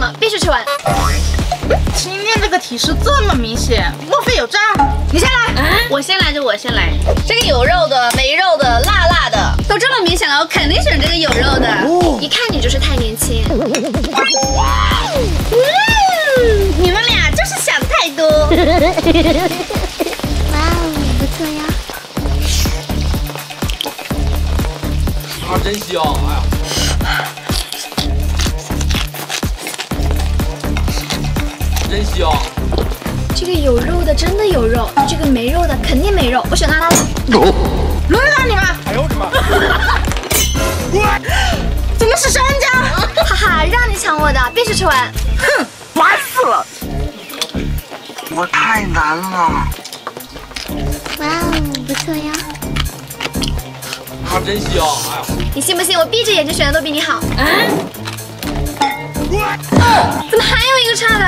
么，必须吃完。今天这个提示这么明显，莫非有诈？你先来，我先来就我先来。这个有肉的、没肉的、辣辣的，都这么明显了，我肯定选这个有肉的。一看你就是太年轻。你们俩就是想太多。哇哦，不错呀。啊，真香！哎呀，真香！这个有肉的真的有肉，这个没肉的肯定没肉，我选辣辣的。轮到你们！哎呦我的妈！怎么是商家？哈哈，让你抢我的，必须吃完。哼，烦死了！我太难了。哇哦，不错呀。啊，真香！哎呀，你信不信我闭着眼睛选的都比你好？怎么还有一个差的？